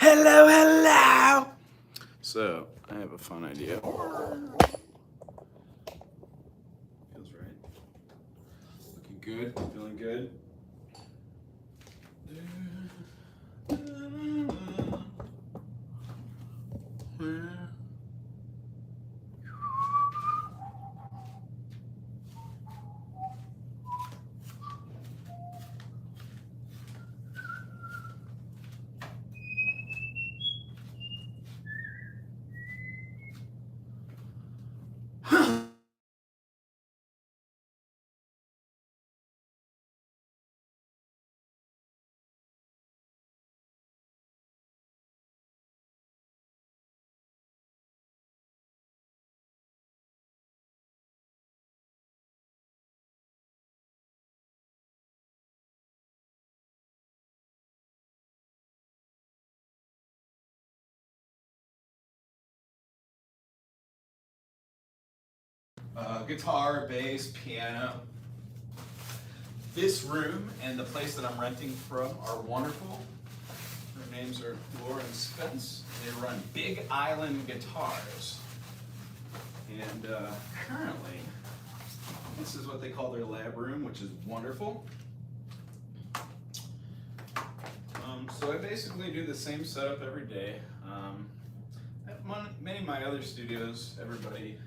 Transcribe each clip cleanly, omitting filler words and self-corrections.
Hello, hello! So, I have a fun idea. Feels right. Looking good, feeling good. Guitar, bass, piano. This room and the place that I'm renting from are wonderful. Their names are Laura and Spence. They run Big Island Guitars. And currently, this is what they call their lab room, which is wonderful. So I basically do the same setup every day. At many of my other studios, everybody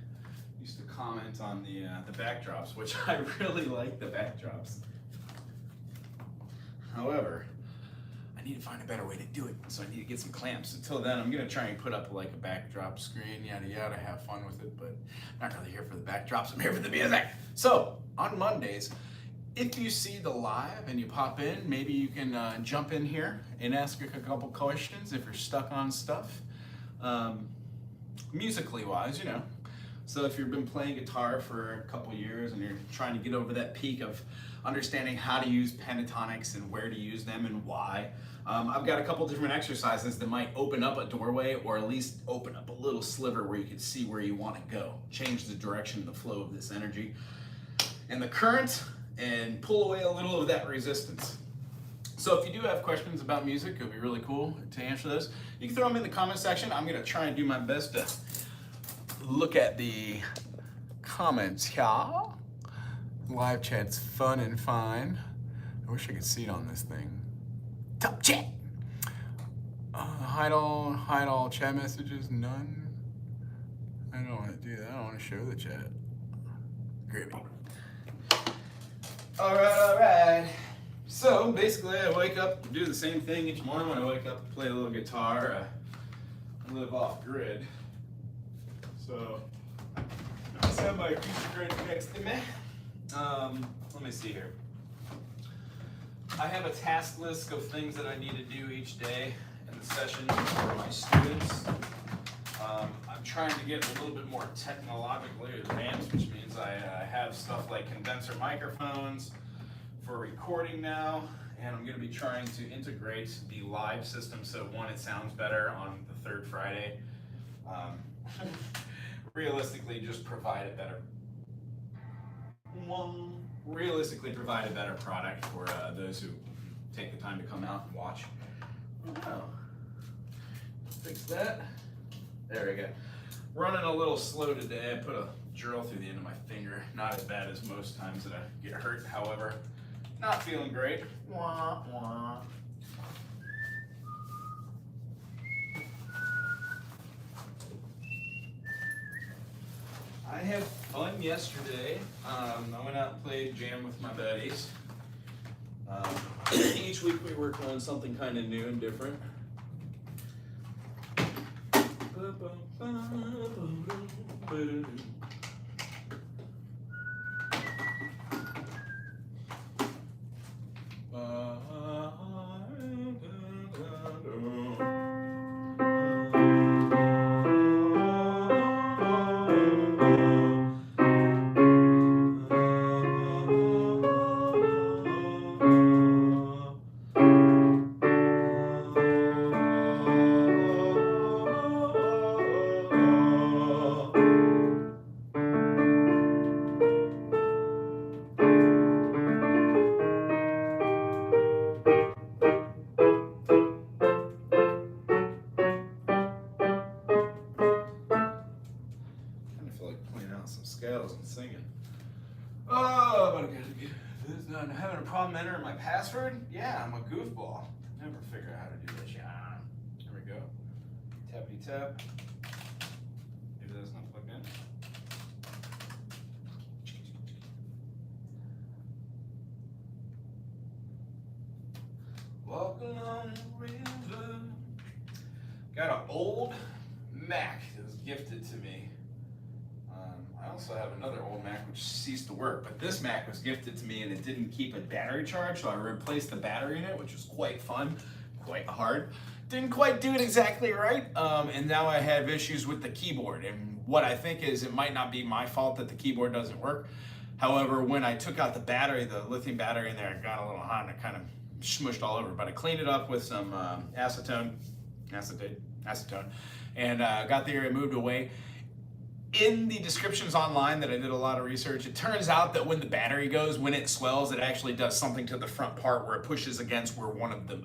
used to comment on the backdrops, which I really like the backdrops. However, I need to find a better way to do it, so I need to get some clamps. Until then, I'm gonna try and put up like a backdrop screen, yada yada, have fun with it, but I'm not really here for the backdrops, I'm here for the music. So, on Mondays, if you see the live and you pop in, maybe you can jump in here and ask a couple questions if you're stuck on stuff. Musically wise, you know. So if you've been playing guitar for a couple years and you're trying to get over that peak of understanding how to use pentatonics and where to use them and why, I've got a couple different exercises that might open up a doorway or at least open up a little sliver where you can see where you want to go, change the direction, the flow of this energy and the current, and pull away a little of that resistance. So if you do have questions about music, it would be really cool to answer those. You can throw them in the comment section. I'm gonna try and do my best to look at the comments here. Live chat's fun and fine. I wish I could see it on this thing. Top chat. Hide all chat messages, none. I don't want to do that. I don't want to show the chat. Gravy. All right. So basically, I wake up, do the same thing each morning when I wake up, play a little guitar. I live off grid. So I just have my acoustic grid next to me. Let me see here. I have a task list of things that I need to do each day in the sessions for my students. I'm trying to get a little bit more technologically advanced, which means I have stuff like condenser microphones for recording now, and I'm going to be trying to integrate the live system so one, it sounds better on the third Friday. Realistically provide a better product for those who take the time to come out and watch. Oh, fix that. There we go. Running a little slow today. I put a drill through the end of my finger. Not as bad as most times that I get hurt. However, not feeling great. Wah, wah. I had fun yesterday. I went out and played jam with my buddies. Each week we work on something kind of new and different. singing. Oh, but I'm having a problem entering my password? Yeah, I'm a goofball. Never figure out how to do this. Yeah. There we go. Tappity tap. Maybe that's not plugged in. Walking on the river. Got an old Mac that was gifted to me. I also have another old Mac which ceased to work, but this Mac was gifted to me and it didn't keep a battery charge, so I replaced the battery in it, which was quite fun, quite hard. Didn't quite do it exactly right, and now I have issues with the keyboard. And what I think is it might not be my fault that the keyboard doesn't work. However, when I took out the battery, the lithium battery in there, it got a little hot and it kind of smushed all over. But I cleaned it up with some acetone, and got the area moved away. In the descriptions online that I did a lot of research, it turns out that when the battery goes, when it swells, it actually does something to the front part where it pushes against where one of the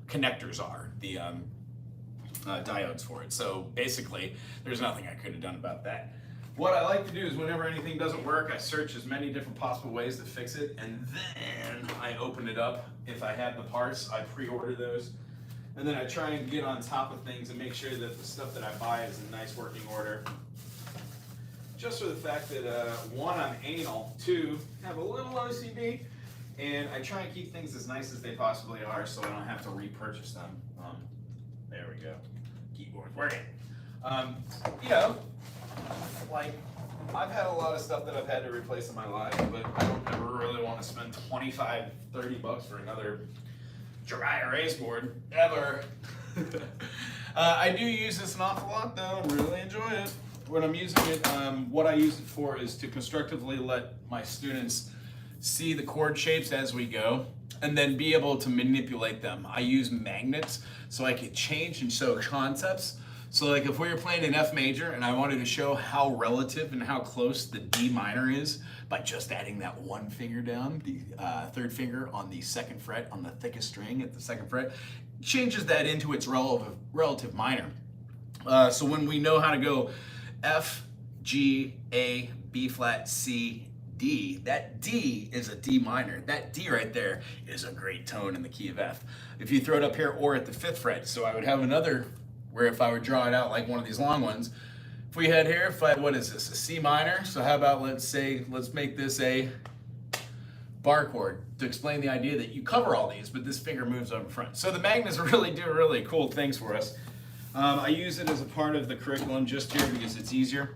connectors are, the diodes for it. So basically, there's nothing I could have done about that. What I like to do is whenever anything doesn't work, I search as many different possible ways to fix it, and then I open it up. If I have the parts, I pre-order those. And then I try and get on top of things and make sure that the stuff that I buy is in nice working order. Just for the fact that, one, I'm anal, two, have a little OCD, and I try and keep things as nice as they possibly are so I don't have to repurchase them. There we go. Keyboard's working. You know, like, I've had a lot of stuff that I've had to replace in my life, but I don't ever really want to spend $25, $30 for another dry erase board, ever. I do use this an awful lot though, really enjoy it. When I'm using it, what I use it for is to constructively let my students see the chord shapes as we go, and then be able to manipulate them. I use magnets so I can change and show concepts. So like if we were playing an F major and I wanted to show how relative and how close the D minor is by just adding that one finger down, the third finger on the second fret on the thickest string at the second fret, changes that into its relative minor. So when we know how to go F, G, A, B flat, C, D, that D is a D minor. That D right there is a great tone in the key of F. If you throw it up here or at the 5th fret, so I would have another where if I would draw it out like one of these long ones, if we had here, if I had, what is this, a C minor? So how about, let's make this a bar chord to explain the idea that you cover all these, but this finger moves over front. So the magnets really do really cool things for us. I use it as a part of the curriculum just here because it's easier.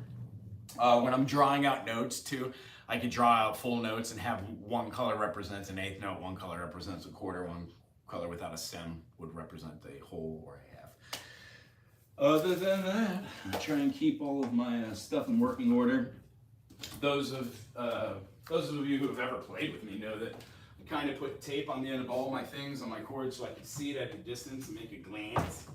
When I'm drawing out notes too, I could draw out full notes and have one color represents an eighth note, one color represents a quarter, one color without a stem would represent a whole or a half. Other than that, I try and keep all of my stuff in working order. Those of you who have ever played with me know that I kind of put tape on the end of all my things on my chords so I can see it at a distance and make a glance.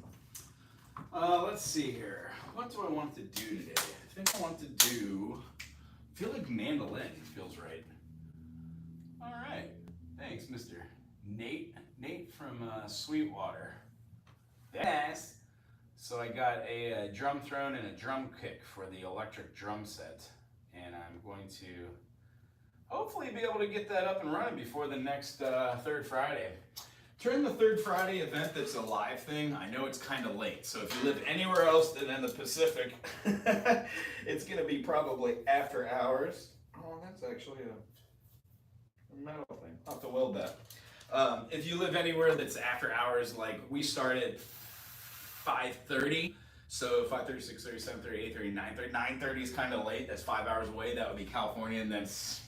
Let's see here. What do I want to do today? I think I want to do, I feel like mandolin feels right. All right, thanks, Mr. Nate from Sweetwater. That's, so I got a drum throne and a drum kick for the electric drum set, and I'm going to hopefully be able to get that up and running before the next Third Friday. During the Third Friday event that's a live thing, I know it's kind of late, so if you live anywhere else than in the Pacific, it's going to be probably after hours. Oh, that's actually a metal thing. I'll have to weld that. If you live anywhere that's after hours, like we start at 5:30, so 5:30, 6:30, 7:30, 8:30, 9:30. 9:30 is kind of late. That's 5 hours away. That would be California, and that's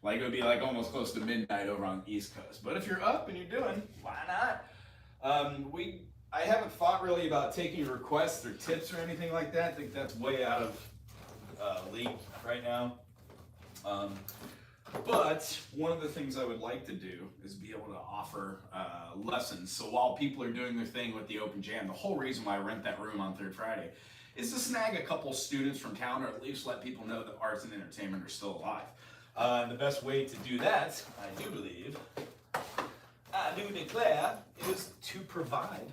like it would be like almost close to midnight over on the East Coast. But if you're up and you're doing, why not? I haven't thought really about taking requests or tips or anything like that. I think that's way out of league right now. But one of the things I would like to do is be able to offer lessons. So while people are doing their thing with the open jam, the whole reason why I rent that room on Third Friday is to snag a couple students from town, or at least let people know that arts and entertainment are still alive. The best way to do that, I do believe, I do declare, is to provide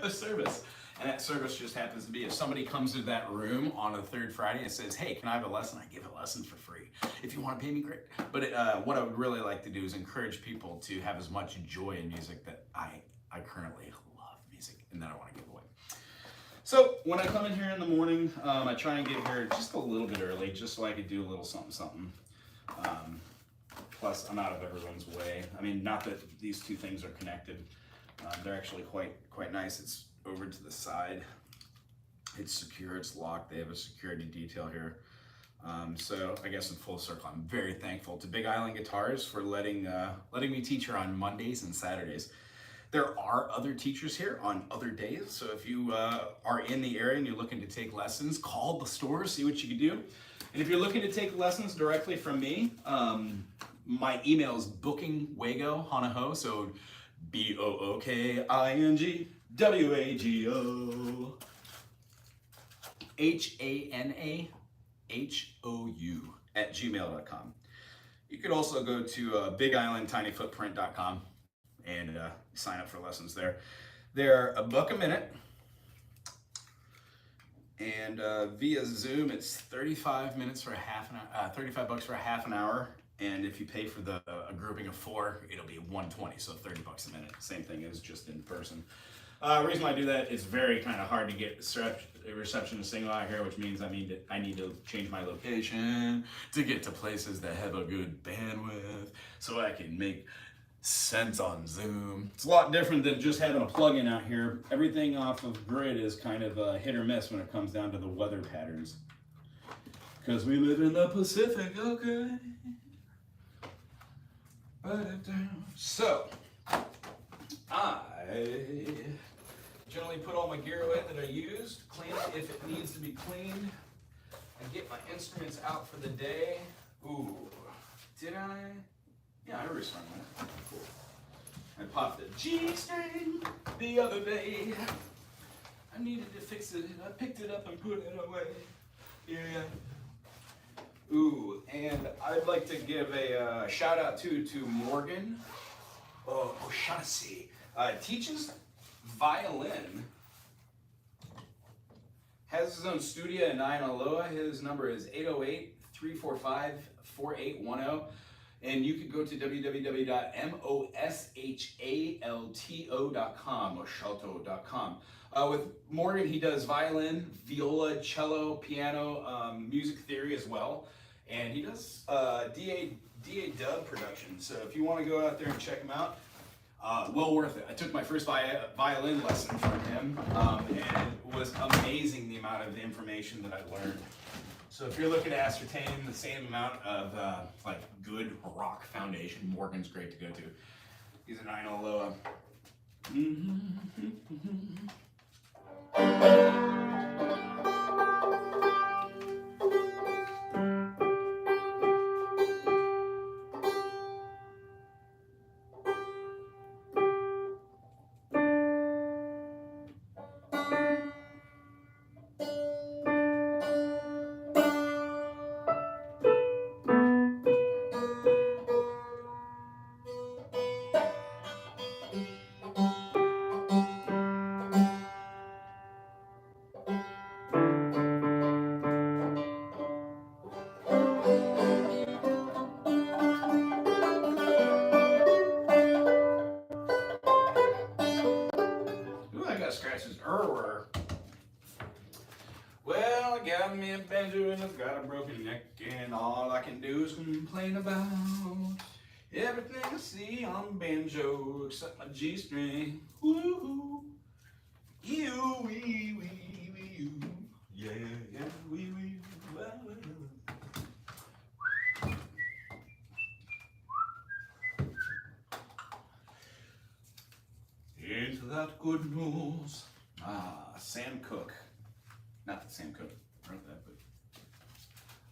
a service. And that service just happens to be if somebody comes to that room on a third Friday and says, hey, can I have a lesson? I give a lesson for free. If you want to pay me, great. But what I would really like to do is encourage people to have as much joy in music that I currently love music and that I want to give away. So when I come in here in the morning, I try and get here just a little bit early, just so I could do a little something. Plus, I'm out of everyone's way. I mean, not that these two things are connected. They're actually quite nice. It's over to the side. It's secure, it's locked. They have a security detail here. So I guess in full circle, I'm very thankful to Big Island Guitars for letting me teach here on Mondays and Saturdays. There are other teachers here on other days, so if you are in the area and you're looking to take lessons, call the store, see what you can do. And if you're looking to take lessons directly from me, my email is bookingwago, so BOOKINGWAGO HANAHOU@gmail.com. You could also go to BigIslandTinyFootprint.com and sign up for lessons there. They're $1 a minute, and via Zoom it's 35 minutes for a half an hour, $35 for a half an hour, and if you pay for a grouping of 4, it'll be $120, so $30 a minute. Same thing as just in person. The reason why I do that, it's very kind of hard to get reception to signal out here, which means I need to change my location to get to places that have a good bandwidth, so I can make sense on Zoom. It's a lot different than just having a plug-in out here. Everything off of grid is kind of hit or miss when it comes down to the weather patterns. Because we live in the Pacific, okay? So, I generally put all my gear away that I used, clean it if it needs to be cleaned. I get my instruments out for the day. Ooh, did I? Yeah, I resung that. Cool. I popped the G string the other day. I needed to fix it. I picked it up and put it away. Yeah. Ooh, and I'd like to give a shout out to Morgan O'Shaughnessy. Teaches violin. Has his own studio in Ainaloa. His number is 808-345-4810. And you could go to www.moshalto.com or shalto.com. With Morgan, he does violin, viola, cello, piano, music theory as well. And he does DA dub production. So if you want to go out there and check him out, well worth it. I took my first violin lesson from him, and it was amazing the amount of information that I learned. So if you're looking to ascertain the same amount of like good rock foundation, Morgan's great to go to. He's an Ainaloa. Scratches. Well, I got me a banjo and I've got a broken neck, and all I can do is complain about everything I see on banjo except my G string. Woo, you, wee, wee, wee, you. Yeah, yeah, wee, wee, well, well. Into that good news. Sam Cooke. Not that Sam Cooke wrote that, but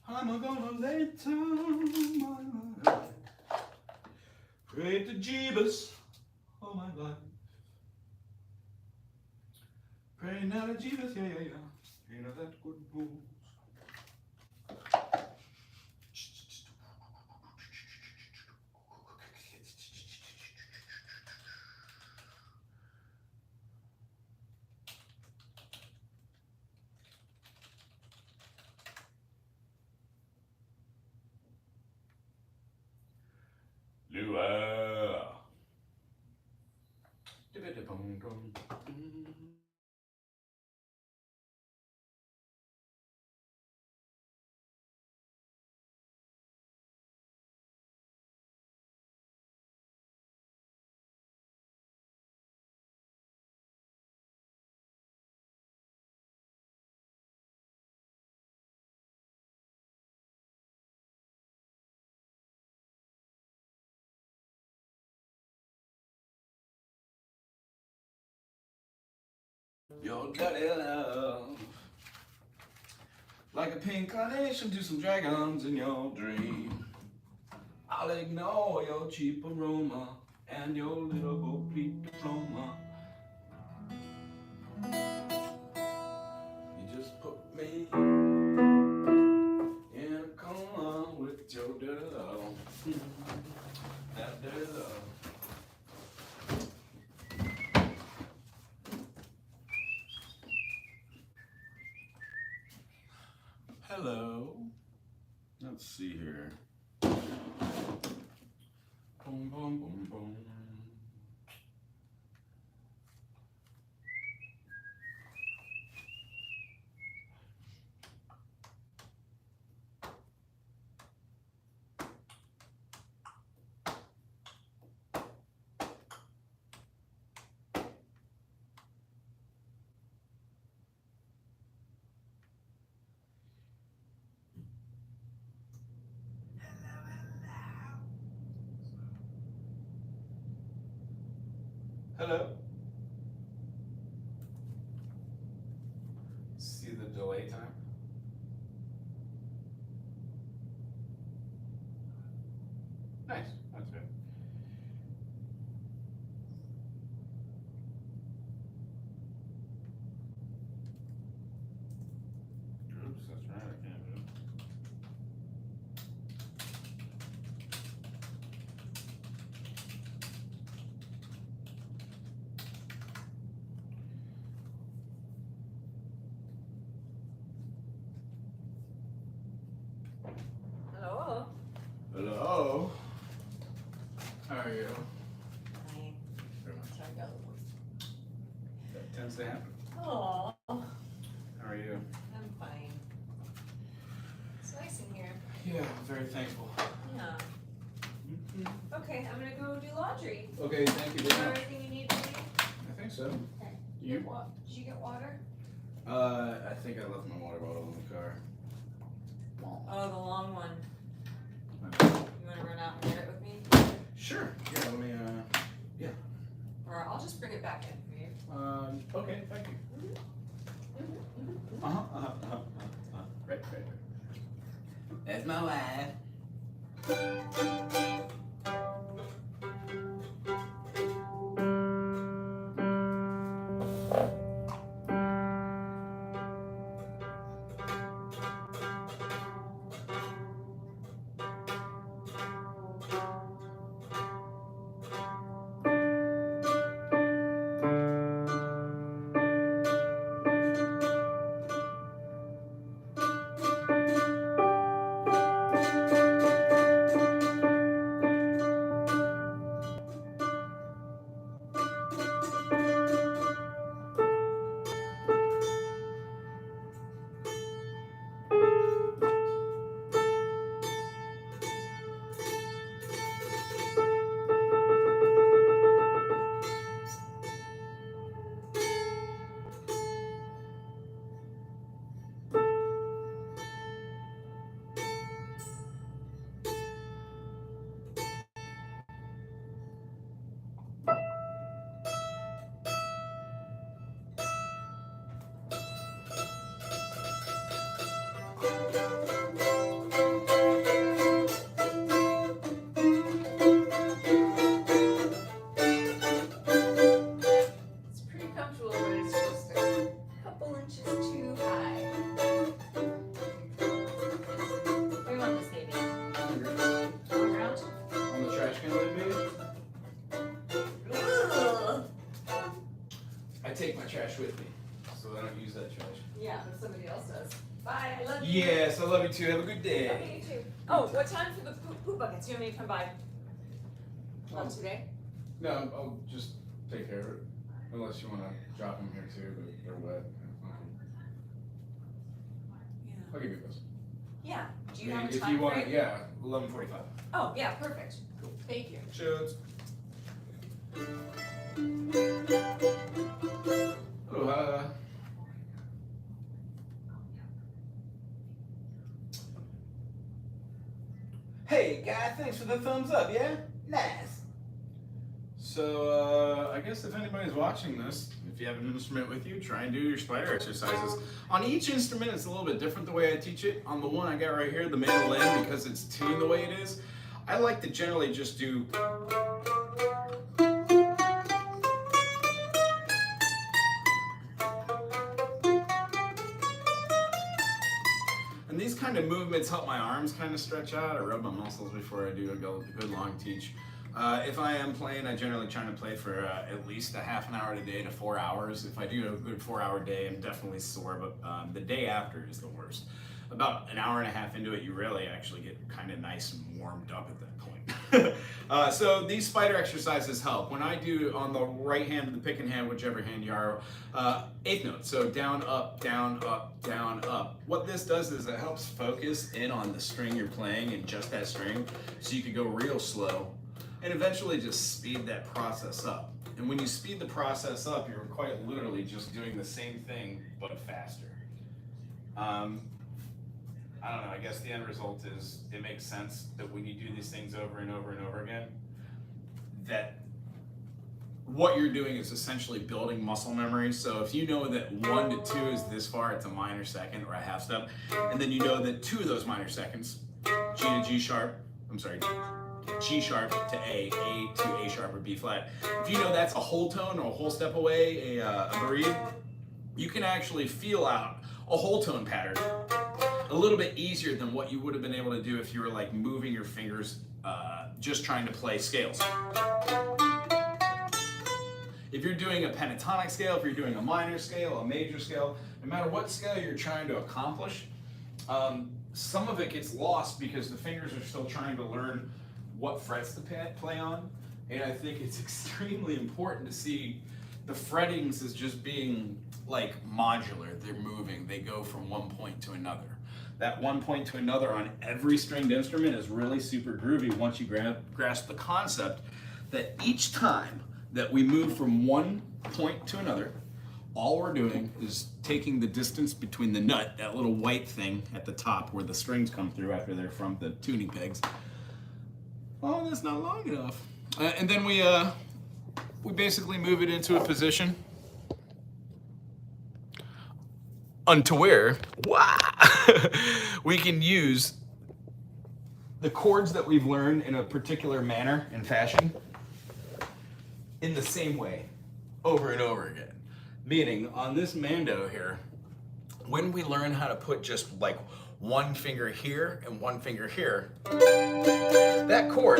I'm gonna lay down my life. Pray to Jeebus all my life. Pray now to Jeebus, yeah, yeah, yeah. Into that good news. witiola. Your dirty love, like a pink carnation to some dragons in your dream. I'll ignore your cheap aroma and your little Bo Peep diploma. You just put me in a coma with your dirty love. That dirty love. Hello. Let's see here. Boom, boom, boom, boom. Hello. See the delay time? Nice. That's good. Oops, that's right. I can't do it. Hello. Hello. How are you? Hi. Very much. Sorry, go. That tends to happen. Oh, How are you? I'm fine. It's nice in here. Yeah, I'm very thankful. Yeah. Okay, I'm gonna go do laundry. Okay, thank you Is very there much. everything you need from me? I think so. Okay. You? Did you get water? I think I left my water bottle in the car. Oh, the long one. Okay. You wanna run out and get it with me? Sure. Yeah, let me, Or I'll just bring it back in for you. okay, thank you. Right. That's my wife. It's pretty comfortable, but it's just a couple inches too high. Where do you want this baby? On the ground? On the trash can lid, baby? Ugh. I take my trash with me, so I don't use that trash. Yeah, but somebody else does. Bye, I love you. Yes, I love you too. Have a good day. Okay, you too. Oh, what time for the poop buckets? You want me to come by? Not today? No, I'll just take care of it. Unless you want to drop them here too, but they're wet. Yeah. I'll give you this. Yeah. Do you I mean, have a if time you want frame? it, yeah, 11:45. Oh, yeah, perfect. Thank you. Cheers. Aloha. Hey, guy, thanks for the thumbs up, yeah? Nice. So, I guess if anybody's watching this, if you have an instrument with you, try and do your spider exercises. On each instrument, it's a little bit different the way I teach it. On the one I got right here, the mandolin, because it's tuned the way it is, I like to generally just do and these kind of movements help my arms kind of stretch out. I rub my muscles before I do a good long teach. If I am playing, I generally try to play for at least a half an hour a day to 4 hours. If I do a good 4-hour day, I'm definitely sore, but the day after is the worst. About an hour and a half into it, you really actually get kind of nice and warmed up at that point. So these spider exercises help. When I do on the right hand of the picking hand, whichever hand you are, eighth note. So down, up, down, up, down, up. What this does is it helps focus in on the string you're playing and just that string, so you can go real slow and eventually just speed that process up. And when you speed the process up, you're quite literally just doing the same thing, but faster. I don't know, I guess the end result is it makes sense that when you do these things over and over and over again, that what you're doing is essentially building muscle memory. So if you know that 1 to 2 is this far, it's a minor second or a half step, and then you know that 2 of those minor seconds, G to G sharp, G sharp to A to A sharp or B flat. If you know that's a whole tone or a whole step away, a breathe, you can actually feel out a whole tone pattern a little bit easier than what you would have been able to do if you were like moving your fingers just trying to play scales. If you're doing a pentatonic scale, if you're doing a minor scale, a major scale, no matter what scale you're trying to accomplish, some of it gets lost because the fingers are still trying to learn what frets to play on. And I think it's extremely important to see the frettings as just being like modular. They're moving, they go from one point to another. That one point to another on every stringed instrument is really super groovy once you grasp the concept that each time that we move from one point to another, all we're doing is taking the distance between the nut, that little white thing at the top where the strings come through after they're from the tuning pegs. Oh, that's not long enough. And then we basically move it into a position unto where we can use the chords that we've learned in a particular manner and fashion in the same way over and over again. Meaning on this mando here, when we learn how to put just like one finger here and one finger here, that chord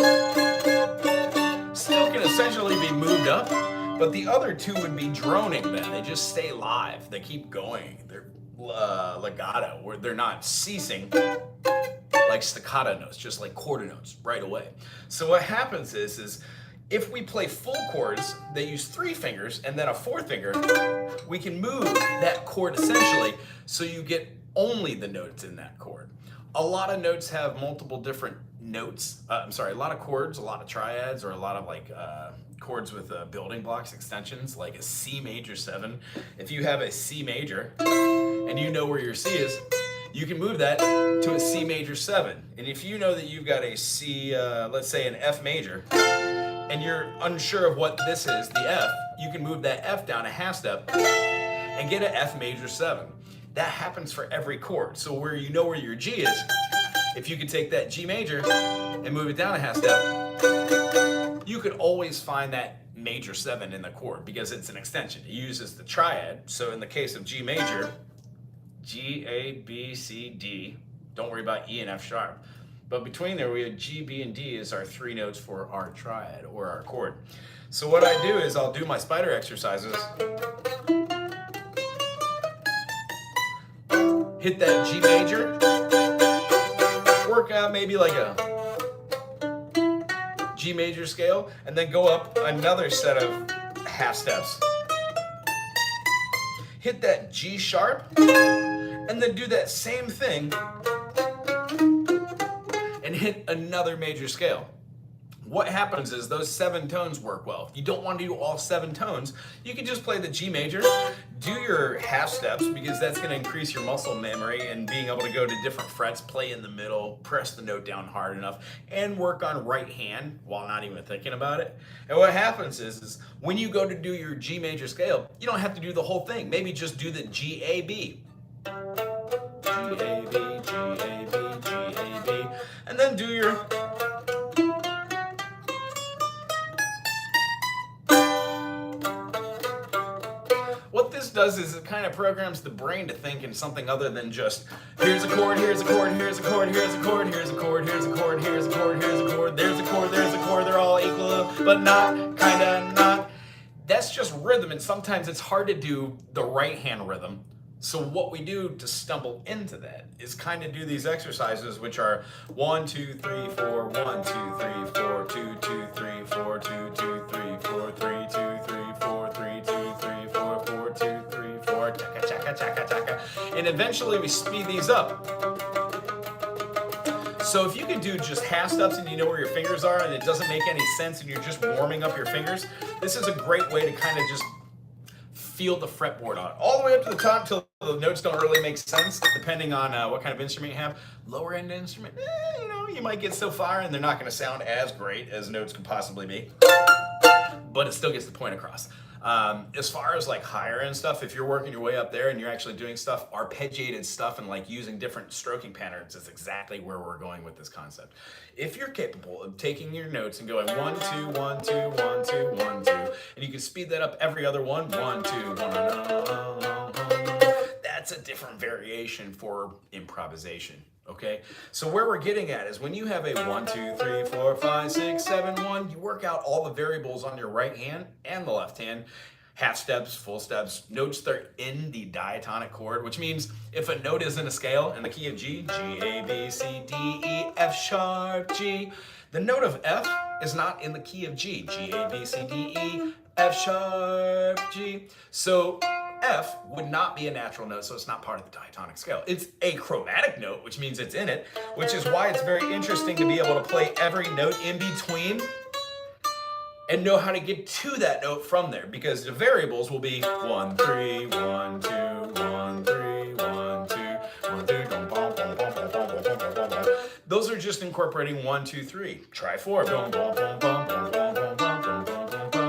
still can essentially be moved up, but the other two would be droning then. They just stay live. They keep going. They're legato, where they're not ceasing like staccato notes, just like quarter notes right away. So what happens is if we play full chords that use 3 fingers and then a 4th finger, we can move that chord essentially so you get only the notes in that chord. A lot of notes have multiple different notes. A lot of chords, a lot of triads, or a lot of like chords with building blocks, extensions, like a C major 7. If you have a C major and you know where your C is, you can move that to a C major 7. And if you know that you've got a C, let's say an F major, and you're unsure of what this is, the F, you can move that F down a half step and get an F major 7. That happens for every chord. So where you know where your G is, if you could take that G major and move it down a half step, you could always find that major 7 in the chord because it's an extension. It uses the triad. So in the case of G major, G, A, B, C, D, don't worry about E and F sharp. But between there, we have G, B, and D as our 3 notes for our triad or our chord. So what I do is I'll do my spider exercises, hit that G major, work out maybe like a G major scale, and then go up another set of half steps. Hit that G sharp, and then do that same thing and hit another major scale. What happens is those 7 tones work well. If you don't want to do all 7 tones, you can just play the G major, do your half steps, because that's going to increase your muscle memory and being able to go to different frets, play in the middle, press the note down hard enough, and work on right hand while not even thinking about it. And what happens is when you go to do your G major scale, you don't have to do the whole thing. Maybe just do the G, A, B. G, A, B, G, A, B, G, A, B. And then do your... What this does is it kind of programs the brain to think in something other than just here's a chord, here's a chord, here's a chord, here's a chord, here's a chord, here's a chord, here's a chord, here's a chord, there's a chord, there's a chord, they're all equal, but not, kinda not. That's just rhythm, and sometimes it's hard to do the right hand rhythm. So what we do to stumble into that is kind of do these exercises, which are 1, 2, 3, 4, 1, 2, 3, 4, 2, 2, 3, 4, 2, 2, 3, 4, 3, 2, 3, 4, 3, 2, 3, 4, 4, 2, 3, 4, chaka, chaka, chaka, chaka. And eventually we speed these up. So if you can do just half steps and you know where your fingers are and it doesn't make any sense and you're just warming up your fingers, this is a great way to kind of just feel the fretboard on it. All the way up to the top till the notes don't really make sense, depending on what kind of instrument you have. Lower end instrument, you know, you might get so far and they're not going to sound as great as notes could possibly be, but it still gets the point across. As far as like higher end stuff, if you're working your way up there and you're actually doing stuff, arpeggiated stuff and like using different stroking patterns is exactly where we're going with this concept. If you're capable of taking your notes and going 1, 2, 1, 2, 1, 2, 1, 2, and you can speed that up every other one, 1, 2, 1, that's a different variation for improvisation. Okay, so where we're getting at is when you have a 1, 2, 3, 4, 5, 6, 7, 1, you work out all the variables on your right hand and the left hand, half steps, full steps, notes that are in the diatonic chord, which means if a note is in a scale in the key of G, G, A, B, C, D, E, F sharp, G, the note of F is not in the key of G, G, A, B, C, D, E, F sharp, G. So F would not be a natural note, so it's not part of the diatonic scale. It's a chromatic note, which means it's in it, which is why it's very interesting to be able to play every note in between and know how to get to that note from there, because the variables will be 1, 3, 1, 2, 1, 3, 1, 2, 1, 2, boom, boom, boom, boom, boom, boom, boom, boom, boom. Those are just incorporating 1, 2, 3. Try 4. Boom, boom, boom, boom, boom, boom, boom, boom, boom, boom.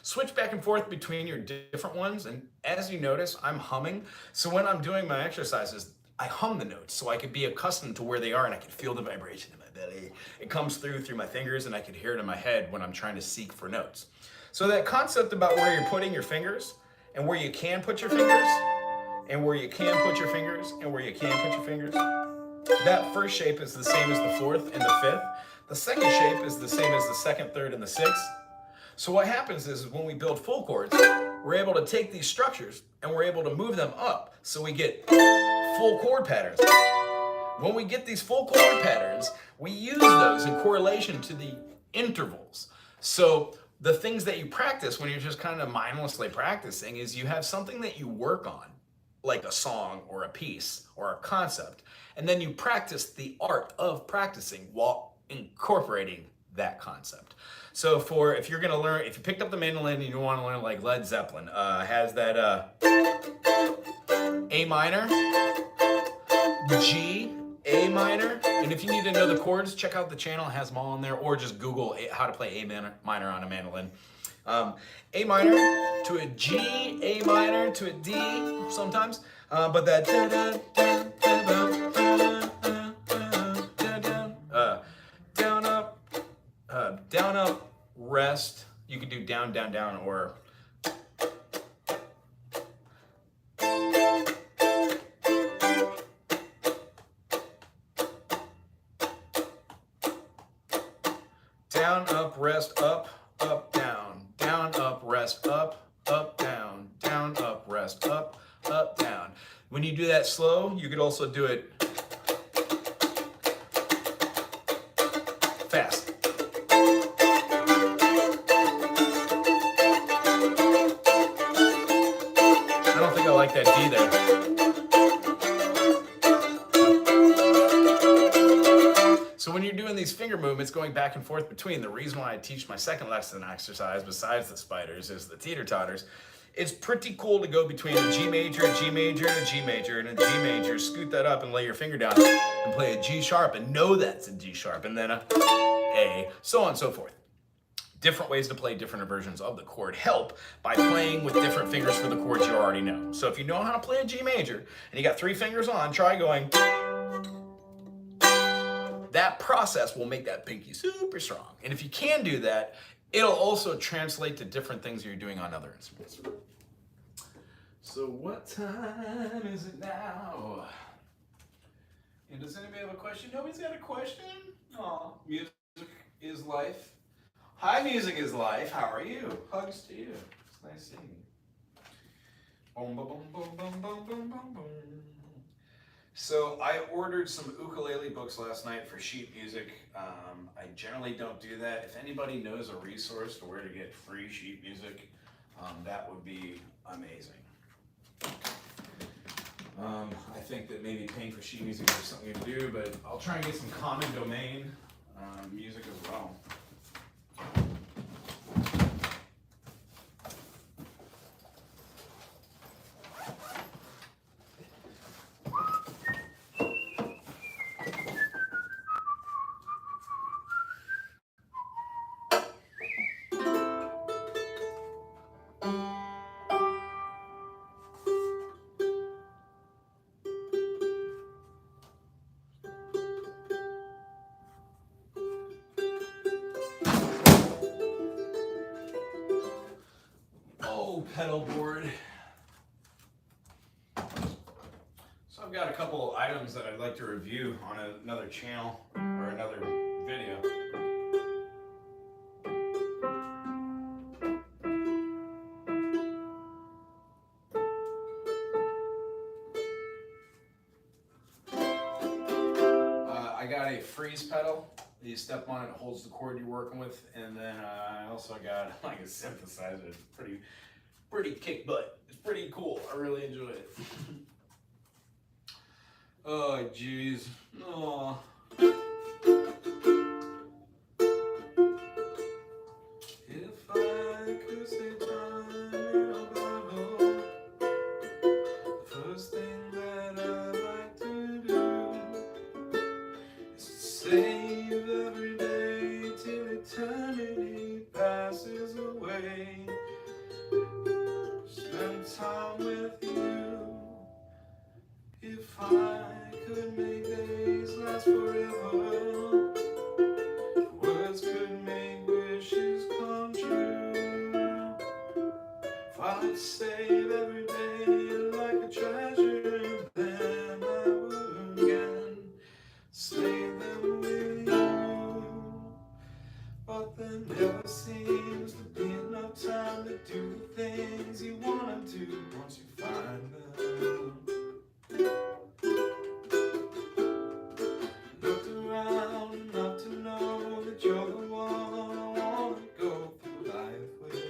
Switch back and forth between your different ones, and as you notice, I'm humming. So when I'm doing my exercises, I hum the notes so I could be accustomed to where they are and I can feel the vibration in my belly. It comes through my fingers and I can hear it in my head when I'm trying to seek for notes. So that concept about where you're putting your fingers and where you can put your fingers and where you can put your fingers and where you can put your fingers, that first shape is the same as the fourth and the fifth. The second shape is the same as the second, third, and the sixth. So what happens is when we build full chords, we're able to take these structures and we're able to move them up so we get full chord patterns. When we get these full chord patterns, we use those in correlation to the intervals. So the things that you practice when you're just kind of mindlessly practicing is you have something that you work on, like a song or a piece or a concept, and then you practice the art of practicing while incorporating that concept. So if you're gonna learn, if you picked up the mandolin and you want to learn like Led Zeppelin, has that A minor, G, A minor, and if you need to know the chords, check out the channel, it has them all in there, or just Google how to play A minor on a mandolin. A minor to a G, A minor to a D sometimes, but that down, up, rest. You could do down, down, down, or down, up, rest, up, up, down, up, rest, up, down, up, rest, up, down. When you do that slow, you could also do it fast. I don't think I like that D there. So when you're doing these finger movements going back and forth between, the reason why I teach my second lesson exercise besides the spiders is the teeter-totters. It's pretty cool to go between a G major, a G major, and a G major, and a G major, scoot that up and lay your finger down and play a G sharp and know that's a G sharp, and then a, so on and so forth. Different ways to play different versions of the chord help by playing with different fingers for the chords you already know. So if you know how to play a G major and you got 3 fingers on, try going. That process will make that pinky super strong. And if you can do that, it'll also translate to different things you're doing on other instruments. So what time is it now? And does anybody have a question? Nobody's got a question? Aw, music is life. Hi, music is life. How are you? Hugs to you. It's nice seeing you. Boom, boom, boom, boom, boom, boom, boom, boom, boom. So I ordered some ukulele books last night for sheet music. I generally don't do that. If anybody knows a resource to where to get free sheet music, that would be amazing. I think that maybe paying for sheet music is something to do, but I'll try and get some common domain music as well. Pedal board. So I've got a couple items that I'd like to review on another channel or another video. I got a freeze pedal. You step on it, it holds the chord you're working with, and then I also got like a synthesizer. It's pretty kick butt. It's pretty cool. I really enjoy it. Oh, jeez. Oh. If I could say time in a bottle, the first thing that I'd like to do is to save every day till eternity passes away. Spend time with you. If I could make days last forever, words could make wishes come true. If I could save every day like a treasure, then I would again save them with you. But there never seems to be enough time to do the things you want to do once you find them. Looked around enough to know that you're the one I want to go through life with.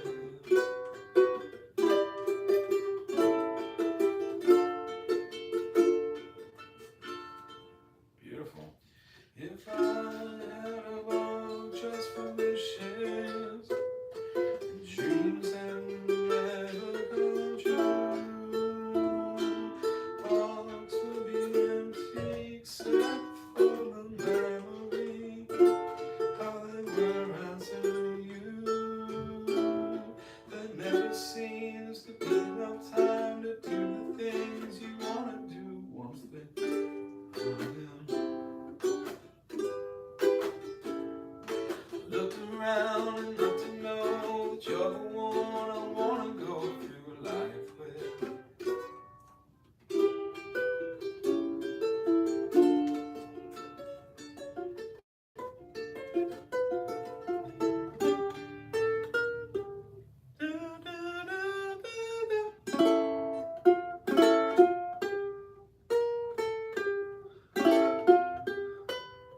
Beautiful. If I had a world just for wishes and dreams that never come true, hearts would be empty except for the memory how they were answering you. There never seems to be enough time to do the things you want to do once they come down. Looked around enough to know that you're the one I want to go through life with.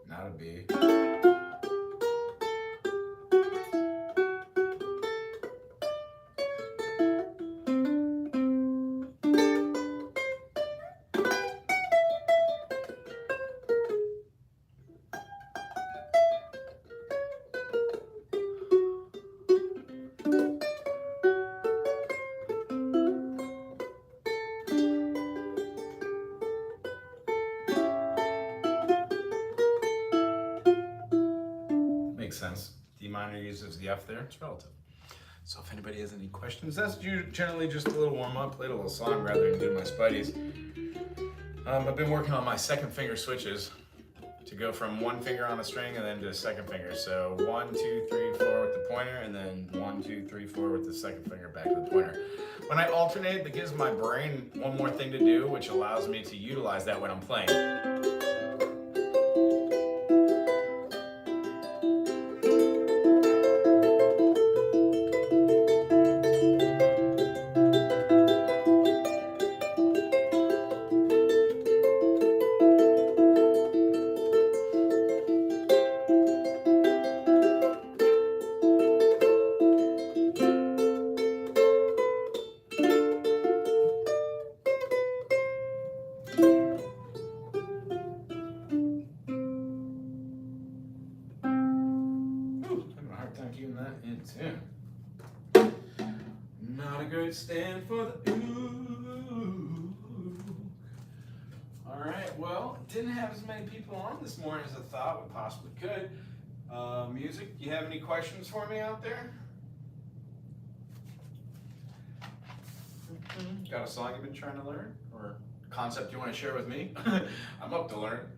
Not a B. D minor uses the F there, it's relative. So if anybody has any questions, that's generally just a little warm up, played a little song rather than do my spideys. I've been working on my second finger switches to go from one finger on a string and then to a second finger. So 1, 2, 3, 4 with the pointer, and then 1, 2, 3, 4 with the second finger back to the pointer. When I alternate, that gives my brain one more thing to do, which allows me to utilize that when I'm playing. Keeping that in tune. Not a great stand for the ooh. All right, well, didn't have as many people on this morning as I thought we possibly could. Music, you have any questions for me out there? Got a song you've been trying to learn, or a concept you want to share with me? I'm up to learn.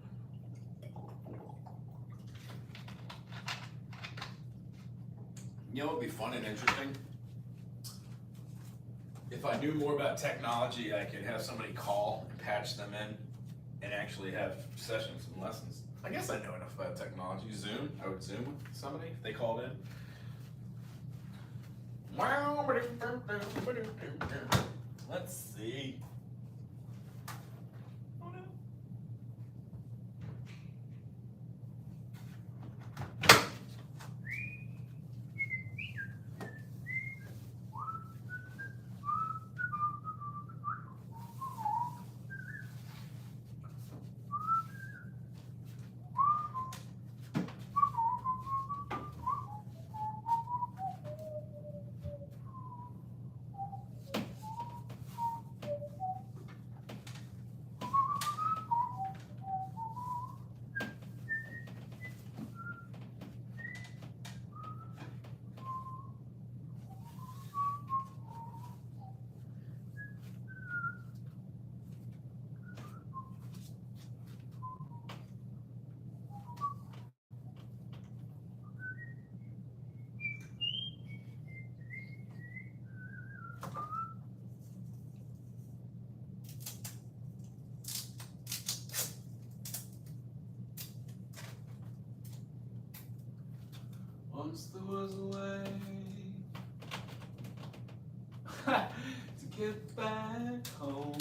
You know what would be fun and interesting? If I knew more about technology, I could have somebody call and patch them in and actually have sessions and lessons. I guess I know enough about technology. Zoom, I would Zoom with somebody if they called in. Let's see. Once there was a way to get back home.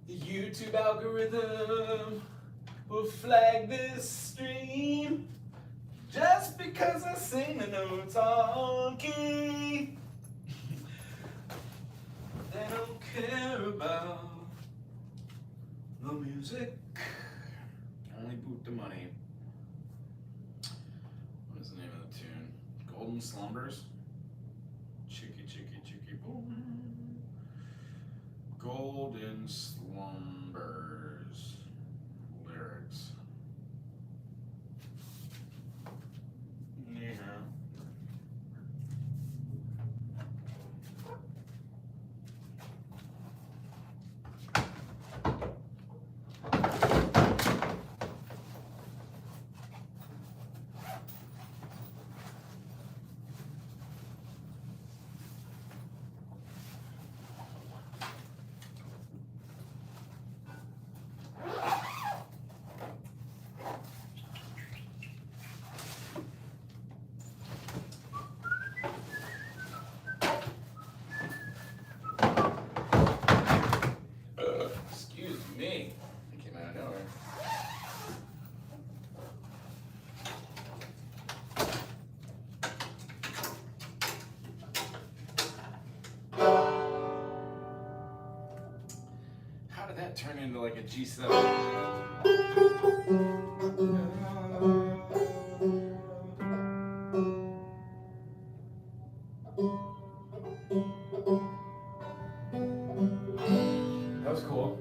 The YouTube algorithm will flag this stream just because I sing the notes on key. They don't care about the music, only boot the money. What is the name of the tune? Golden Slumbers? Chicky, chicky, chicky, boom. Golden Slumbers. Lyrics. Yeah. Excuse me. It came out of nowhere. How did that turn into like a G7? That was cool.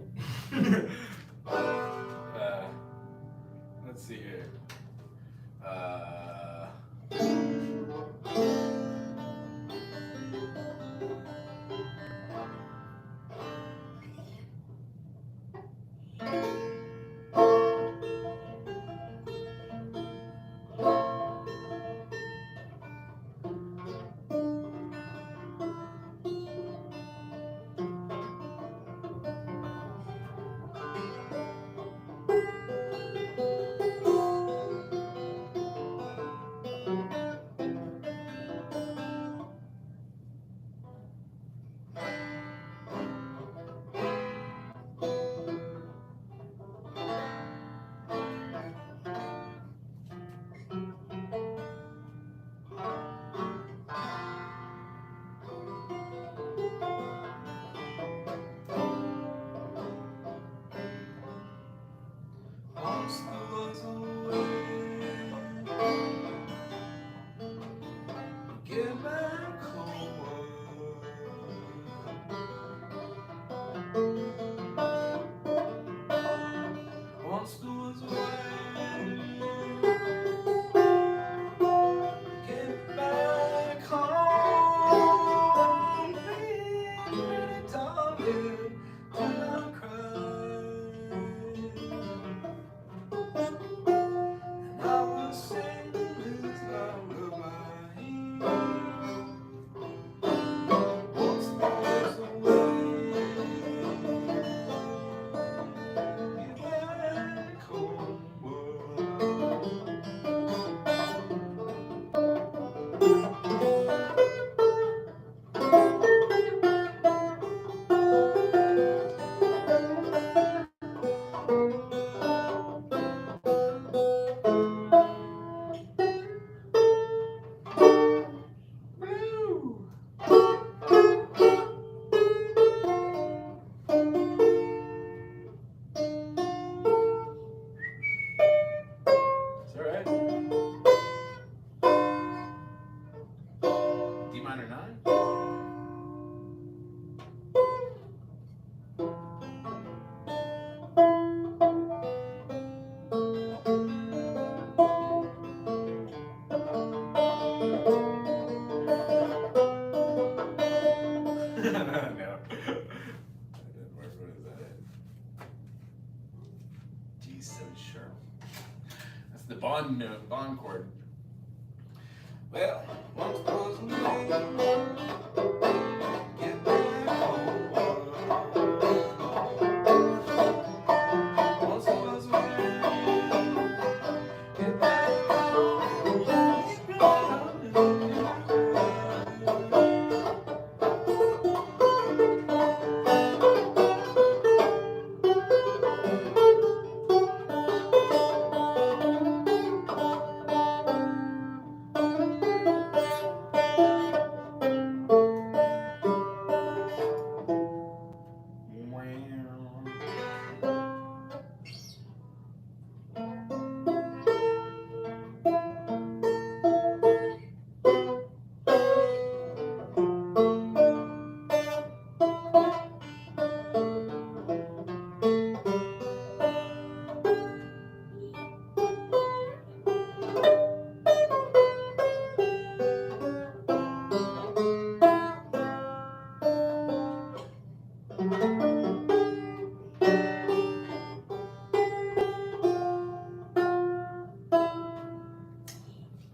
Is that right? D minor 9? No. What is that? G7 sharp. That's the bond note, bond chord. Well, once was a man, get back home. Once was a man, get back home.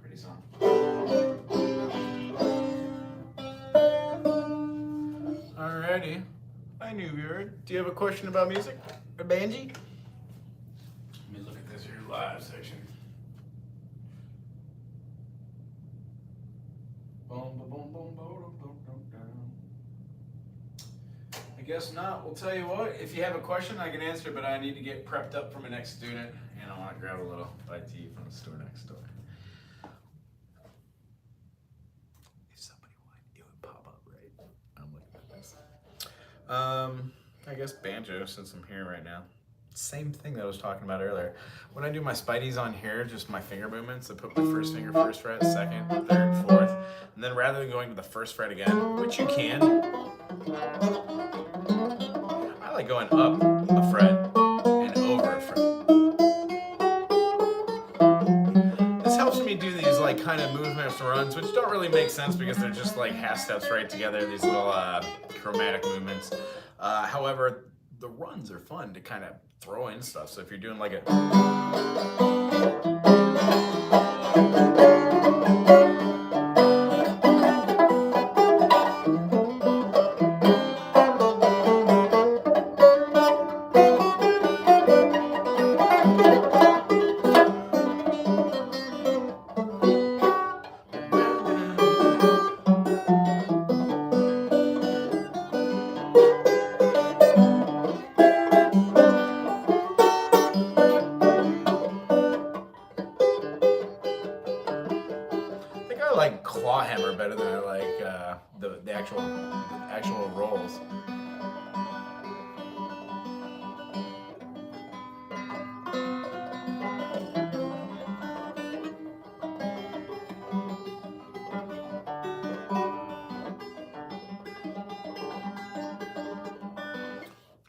Pretty song. Alrighty. Hi, new viewer. Do you have a question about music or Banji? Let me look at this here live section. I guess not. We'll tell you what. If you have a question, I can answer, but I need to get prepped up for my next student, and I want to grab a little bite to eat from the store next door. If somebody wanted, it would pop up, right? I'm looking at this. I guess banjo, since I'm here right now. Same thing that I was talking about earlier. When I do my spideys on here, just my finger movements, I put my first finger first fret, second, third, fourth, and then rather than going to the first fret again, which you can, I like going up a fret and over a fret. This helps kind of movements runs, which don't really make sense because they're just like half steps right together, these little chromatic movements. However, the runs are fun to kind of throw in stuff. So if you're doing like a I like claw hammer better than I like the actual rolls.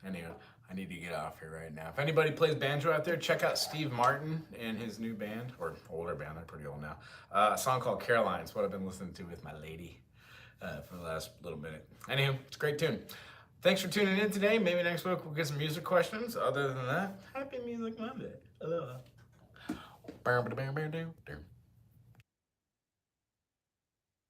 Anyway, I need to get off here right now. If anybody plays banjo out there, check out Steve Martin and his new band, or older band, they're pretty old now. A song called Caroline. It's what I've been listening to with my lady for the last little minute. Anywho, it's a great tune. Thanks for tuning in today. Maybe next week we'll get some music questions. Other than that, happy Music Monday. Aloha.